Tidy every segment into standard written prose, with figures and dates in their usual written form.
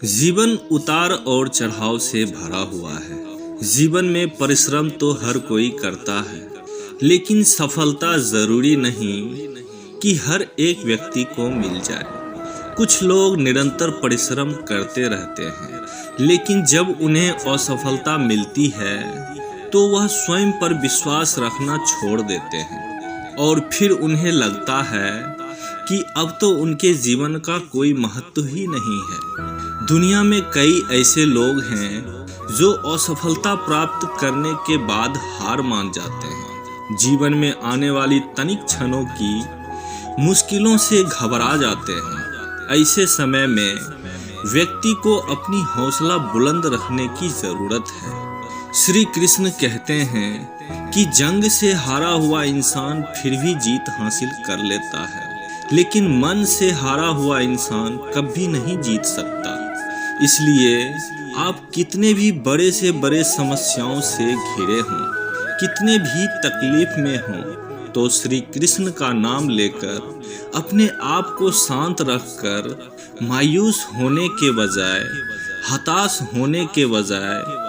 जीवन उतार और चढ़ाव से भरा हुआ है। जीवन में परिश्रम तो हर कोई करता है, लेकिन सफलता जरूरी नहीं कि हर एक व्यक्ति को मिल जाए। कुछ लोग निरंतर परिश्रम करते रहते हैं, लेकिन जब उन्हें असफलता मिलती है तो वह स्वयं पर विश्वास रखना छोड़ देते हैं और फिर उन्हें लगता है कि अब तो उनके जीवन का कोई महत्व ही नहीं है। दुनिया में कई ऐसे लोग हैं जो असफलता प्राप्त करने के बाद हार मान जाते हैं। जीवन में आने वाली तनिक क्षणों की मुश्किलों से घबरा जाते हैं। ऐसे समय में व्यक्ति को अपनी हौसला बुलंद रखने की जरूरत है। श्री कृष्ण कहते हैं कि जंग से हारा हुआ इंसान फिर भी जीत हासिल कर लेता है, लेकिन मन से हारा हुआ इंसान कभी नहीं जीत सकता। इसलिए आप कितने भी बड़े से बड़े समस्याओं से घिरे हों, कितने भी तकलीफ में हों, तो श्री कृष्ण का नाम लेकर अपने आप को शांत रखकर मायूस होने के बजाय, हताश होने के बजाय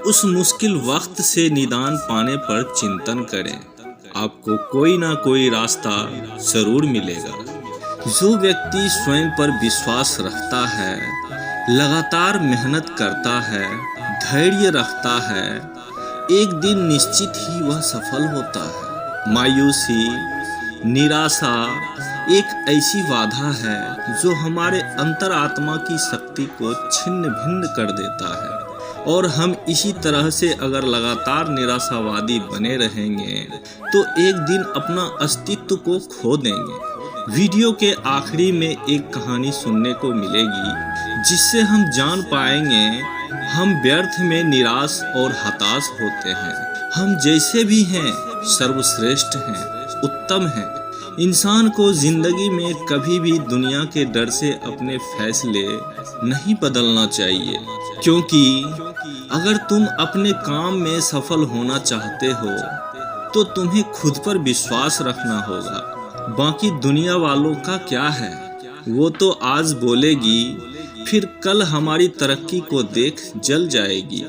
उस मुश्किल वक्त से निदान पाने पर चिंतन करें। आपको कोई ना कोई रास्ता जरूर मिलेगा। जो व्यक्ति स्वयं पर विश्वास रखता है, लगातार मेहनत करता है, धैर्य रखता है, एक दिन निश्चित ही वह सफल होता है। मायूसी, निराशा एक ऐसी बाधा है जो हमारे अंतरात्मा की शक्ति को छिन्न भिन्न कर देता है, और हम इसी तरह से अगर लगातार निराशावादी बने रहेंगे तो एक दिन अपना अस्तित्व को खो देंगे। वीडियो के आखिरी में एक कहानी सुनने को मिलेगी जिससे हम जान पाएंगे हम व्यर्थ में निराश और हताश होते हैं। हम जैसे भी हैं सर्वश्रेष्ठ हैं, उत्तम हैं। इंसान को जिंदगी में कभी भी दुनिया के डर से अपने फैसले नहीं बदलना चाहिए, क्योंकि अगर तुम अपने काम में सफल होना चाहते हो तो तुम्हें खुद पर विश्वास रखना होगा। बाकी दुनिया वालों का क्या है, वो तो आज बोलेगी, फिर कल हमारी तरक्की को देख जल जाएगी।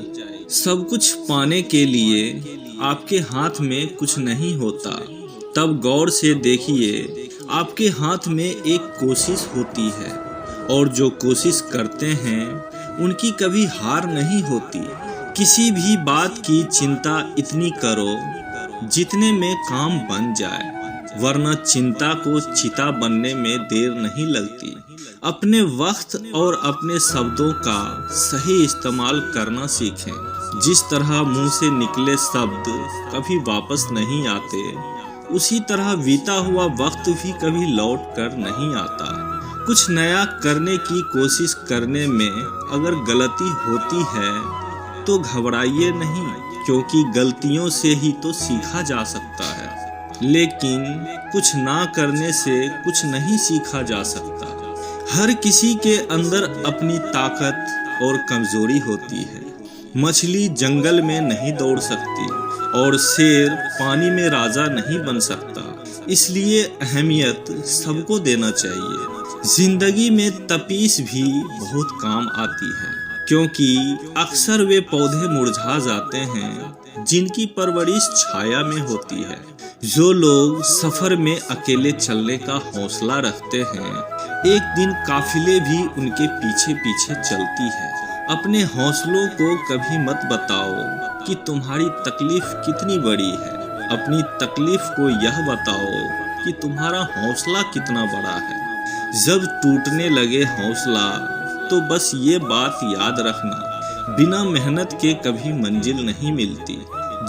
सब कुछ पाने के लिए आपके हाथ में कुछ नहीं होता, तब गौर से देखिए आपके हाथ में एक कोशिश होती है, और जो कोशिश करते हैं उनकी कभी हार नहीं होती। किसी भी बात की चिंता इतनी करो जितने में काम बन जाए, वरना चिंता को चिता बनने में देर नहीं लगती। अपने वक्त और अपने शब्दों का सही इस्तेमाल करना सीखें। जिस तरह मुंह से निकले शब्द कभी वापस नहीं आते, उसी तरह बीता हुआ वक्त भी कभी लौट कर नहीं आता। कुछ नया करने की कोशिश करने में अगर गलती होती है तो घबराइए नहीं, क्योंकि गलतियों से ही तो सीखा जा सकता है। लेकिन कुछ ना करने से कुछ नहीं सीखा जा सकता। हर किसी के अंदर अपनी ताकत और कमजोरी होती है। मछली जंगल में नहीं दौड़ सकती और शेर पानी में राजा नहीं बन सकता। इसलिए अहमियत सबको देना चाहिए। जिंदगी में तपीस भी बहुत काम आती है, क्योंकि अक्सर वे पौधे मुरझा जाते हैं जिनकी परवरिश छाया में होती है। जो लोग सफर में अकेले चलने का हौसला रखते हैं, एक दिन काफिले भी उनके पीछे पीछे चलती है। अपने हौसलों को कभी मत बताओ कि तुम्हारी तकलीफ कितनी बड़ी है। अपनी तकलीफ को यह बताओ कि तुम्हारा हौसला कितना बड़ा है। जब टूटने लगे हौसला तो बस ये बात याद रखना, बिना मेहनत के कभी मंजिल नहीं मिलती।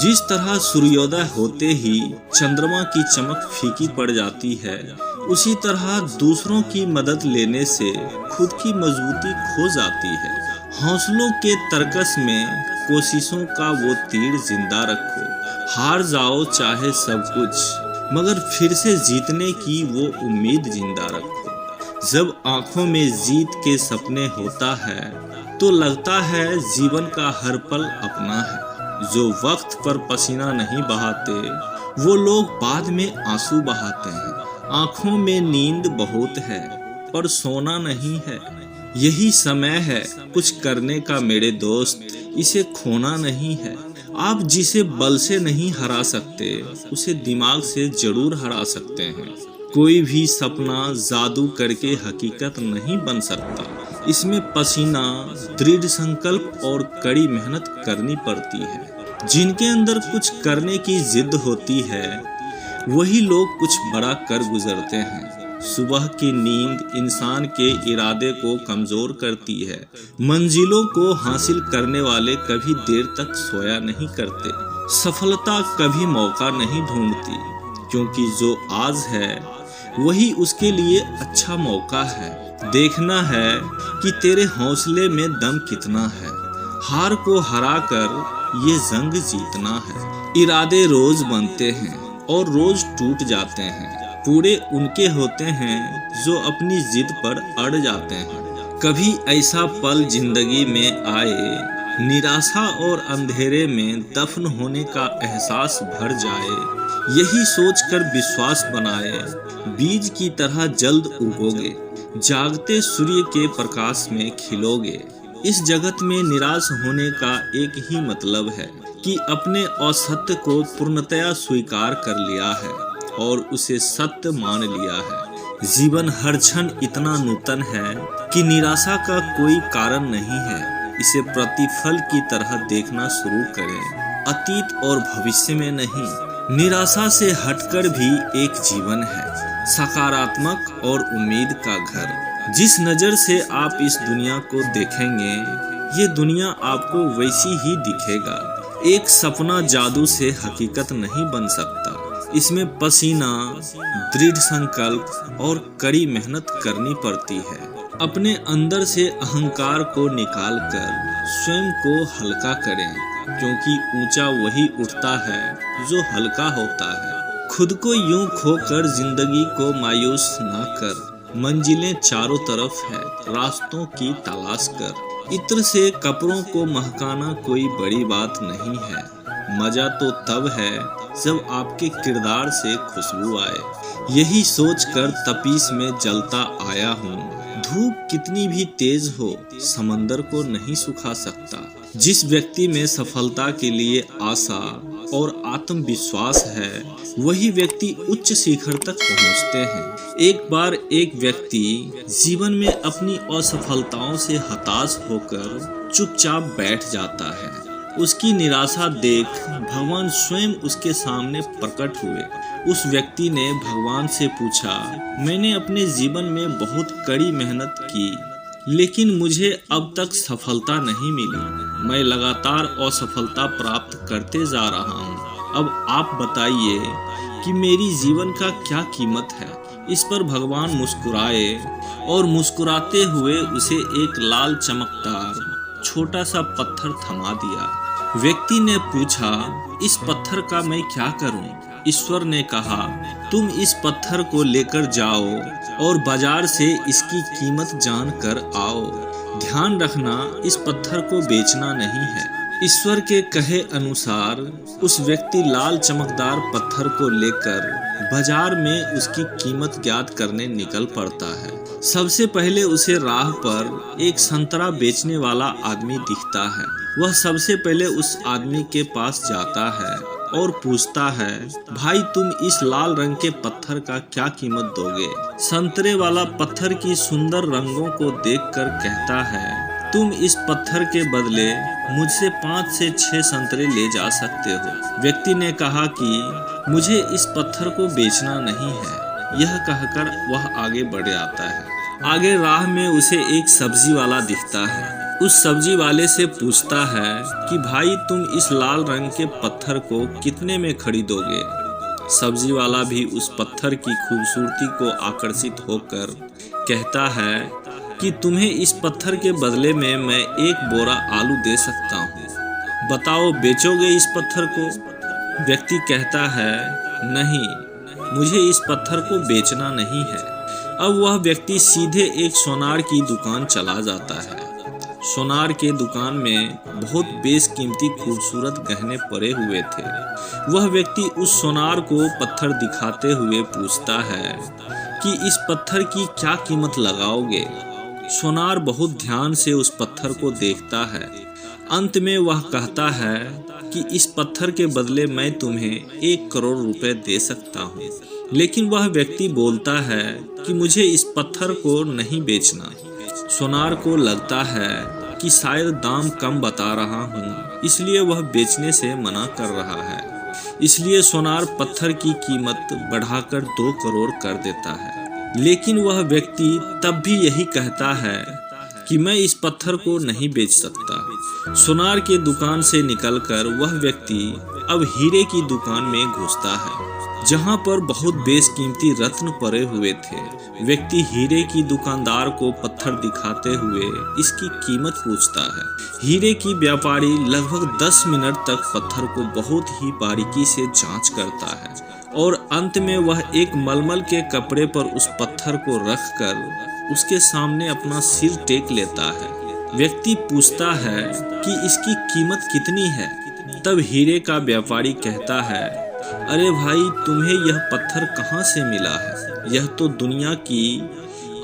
जिस तरह सूर्योदय होते ही चंद्रमा की चमक फीकी पड़ जाती है, उसी तरह दूसरों की मदद लेने से खुद की मजबूती खो जाती है। हौसलों के तरकस में कोशिशों का वो तीर जिंदा रखो। हार जाओ चाहे सब कुछ, मगर फिर से जीतने की वो उम्मीद जिंदा रखो। जब आंखों में जीत के सपने होता है तो लगता है जीवन का हर पल अपना है। जो वक्त पर पसीना नहीं बहाते, वो लोग बाद में आंसू बहाते हैं। आंखों में नींद बहुत है पर सोना नहीं है। यही समय है कुछ करने का मेरे दोस्त, इसे खोना नहीं है। आप जिसे बल से नहीं हरा सकते, उसे दिमाग से जरूर हरा सकते हैं। कोई भी सपना जादू करके हकीकत नहीं बन सकता। इसमें पसीना, दृढ़ संकल्प और कड़ी मेहनत करनी पड़ती है। जिनके अंदर कुछ करने की जिद होती है, वही लोग कुछ बड़ा कर गुजरते हैं। सुबह की नींद इंसान के इरादे को कमजोर करती है। मंजिलों को हासिल करने वाले कभी देर तक सोया नहीं करते। सफलता कभी मौका नहीं ढूंढती, क्योंकि जो आज है वही उसके लिए अच्छा मौका है। देखना है कि तेरे हौसले में दम कितना है। हार को हराकर ये जंग जीतना है। इरादे रोज बनते हैं और रोज टूट जाते हैं। पूरे उनके होते हैं जो अपनी जिद पर अड़ जाते हैं। कभी ऐसा पल जिंदगी में आए, निराशा और अंधेरे में दफन होने का एहसास भर जाए। यही सोचकर विश्वास बनाए, बीज की तरह जल्द उगोगे, जागते सूर्य के प्रकाश में खिलोगे। इस जगत में निराश होने का एक ही मतलब है कि अपने असत्य को पूर्णतया स्वीकार कर लिया है और उसे सत्य मान लिया है। जीवन हर क्षण इतना नूतन है कि निराशा का कोई कारण नहीं है। इसे प्रतिफल की तरह देखना शुरू करें, अतीत और भविष्य में नहीं। निराशा से हटकर भी एक जीवन है, सकारात्मक और उम्मीद का घर। जिस नजर से आप इस दुनिया को देखेंगे, ये दुनिया आपको वैसी ही दिखेगा। एक सपना जादू से हकीकत नहीं बन सकता। इसमें पसीना, दृढ़ संकल्प और कड़ी मेहनत करनी पड़ती है। अपने अंदर से अहंकार को निकालकर स्वयं को हल्का करें, क्योंकि ऊंचा वही उठता है जो हल्का होता है। खुद को यूं खोकर जिंदगी को मायूस ना कर। मंजिलें चारों तरफ है, रास्तों की तलाश कर। इत्र से कपड़ों को महकाना कोई बड़ी बात नहीं है। मजा तो तब है जब आपके किरदार से खुशबू आए। यही सोचकर तपीस में जलता आया हूँ। धूप कितनी भी तेज हो, समंदर को नहीं सुखा सकता। जिस व्यक्ति में सफलता के लिए आशा और आत्मविश्वास है, वही व्यक्ति उच्च शिखर तक पहुंचते हैं। एक बार एक व्यक्ति जीवन में अपनी असफलताओं से हताश होकर चुपचाप बैठ जाता है। उसकी निराशा देख भगवान स्वयं उसके सामने प्रकट हुए। उस व्यक्ति ने भगवान से पूछा, मैंने अपने जीवन में बहुत कड़ी मेहनत की, लेकिन मुझे अब तक सफलता नहीं मिली। मैं लगातार असफलता प्राप्त करते जा रहा हूँ। अब आप बताइए कि मेरी जीवन का क्या कीमत है। इस पर भगवान मुस्कुराए और मुस्कुराते हुए उसे एक लाल चमकदार छोटा सा पत्थर थमा दिया। व्यक्ति ने पूछा, इस पत्थर का मैं क्या करूं? ईश्वर ने कहा, तुम इस पत्थर को लेकर जाओ और बाजार से इसकी कीमत जान कर आओ। ध्यान रखना, इस पत्थर को बेचना नहीं है। ईश्वर के कहे अनुसार उस व्यक्ति लाल चमकदार पत्थर को लेकर बाजार में उसकी कीमत ज्ञात करने निकल पड़ता है। सबसे पहले उसे राह पर एक संतरा बेचने वाला आदमी दिखता है। वह सबसे पहले उस आदमी के पास जाता है और पूछता है, भाई तुम इस लाल रंग के पत्थर का क्या कीमत दोगे? संतरे वाला पत्थर की सुंदर रंगों को देखकर कहता है, तुम इस पत्थर के बदले मुझसे 5 से 6 संतरे ले जा सकते हो। व्यक्ति ने कहा कि मुझे इस पत्थर को बेचना नहीं है। यह कहकर वह आगे बढ़ जाता है। आगे राह में उसे एक सब्जी वाला दिखता है। उस सब्जी वाले से पूछता है कि भाई तुम इस लाल रंग के पत्थर को कितने में खरीदोगे? सब्जी वाला भी उस पत्थर की खूबसूरती को आकर्षित होकर कहता है कि तुम्हें इस पत्थर के बदले में मैं 1 बोरा आलू दे सकता हूँ। बताओ बेचोगे इस पत्थर को? व्यक्ति कहता है, नहीं, मुझे इस पत्थर को बेचना नहीं है। अब वह व्यक्ति सीधे एक सोनार की दुकान चला जाता है। सोनार के दुकान में बहुत बेशकीमती खूबसूरत गहने पड़े हुए थे। वह व्यक्ति उस सोनार को पत्थर दिखाते हुए पूछता है कि इस पत्थर की क्या कीमत लगाओगे? सोनार बहुत ध्यान से उस पत्थर को देखता है। अंत में वह कहता है कि इस पत्थर के बदले मैं तुम्हें 1 करोड़ रुपए दे सकता हूँ। लेकिन वह व्यक्ति बोलता है कि मुझे इस पत्थर को नहीं बेचना। सोनार को लगता है कि शायद दाम कम बता रहा हूँ, इसलिए वह बेचने से मना कर रहा है। इसलिए सोनार पत्थर की कीमत बढ़ाकर 2 करोड़ कर देता है। लेकिन वह व्यक्ति तब भी यही कहता है कि मैं इस पत्थर को नहीं बेच सकता। सोनार के दुकान से निकलकर वह व्यक्ति अब हीरे की दुकान में घुसता है, जहां पर बहुत बेशकीमती रत्न पड़े हुए थे। व्यक्ति हीरे की दुकानदार को पत्थर दिखाते हुए इसकी कीमत पूछता है। हीरे की व्यापारी लगभग 10 मिनट तक पत्थर को बहुत ही बारीकी से जांच करता है और अंत में वह एक मलमल के कपड़े पर उस पत्थर को रखकर उसके सामने अपना सिर टेक लेता है। व्यक्ति पूछता है कि इसकी कीमत कितनी है। तब हीरे का व्यापारी कहता है, अरे भाई, तुम्हें यह पत्थर कहाँ से मिला है? यह तो दुनिया की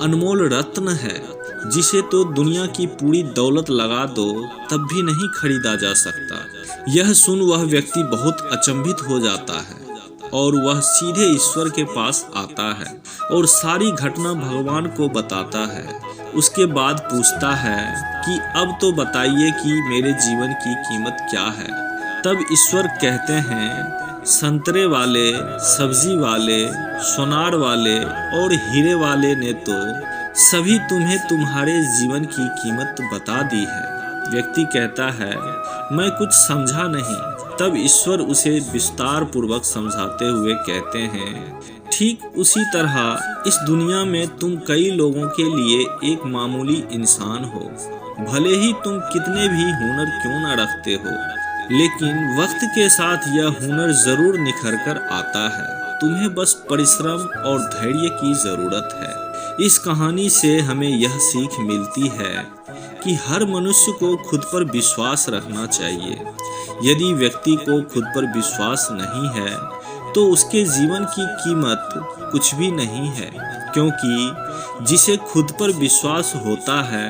अनमोल रत्न है, जिसे तो दुनिया की पूरी दौलत लगा दो तब भी नहीं खरीदा जा सकता। यह सुन वह व्यक्ति बहुत अचंभित हो जाता है और वह सीधे ईश्वर के पास आता है और सारी घटना भगवान को बताता है। उसके बाद पूछता है कि अब तो बताइए कि मेरे जीवन की कीमत क्या है। तब ईश्वर कहते हैं, संतरे वाले, सब्जी वाले, सोनार वाले और हीरे वाले ने तो सभी तुम्हें तुम्हारे जीवन की कीमत बता दी है। व्यक्ति कहता है, मैं कुछ समझा नहीं। तब ईश्वर उसे विस्तार पूर्वक समझाते हुए कहते हैं, ठीक उसी तरह इस दुनिया में तुम कई लोगों के लिए एक मामूली इंसान हो। भले ही तुम कितने भी हुनर क्यों न रखते हो, लेकिन वक्त के साथ यह हुनर जरूर निखर कर आता है। तुम्हें बस परिश्रम और धैर्य की जरूरत है। इस कहानी से हमें यह सीख मिलती है कि हर मनुष्य को खुद पर विश्वास रखना चाहिए। यदि व्यक्ति को खुद पर विश्वास नहीं है तो उसके जीवन की कीमत कुछ भी नहीं है, क्योंकि जिसे खुद पर विश्वास होता है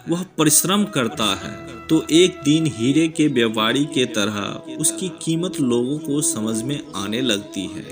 वह परिश्रम करता है तो एक दिन हीरे के व्यापारी के तरह उसकी कीमत लोगों को समझ में आने लगती है।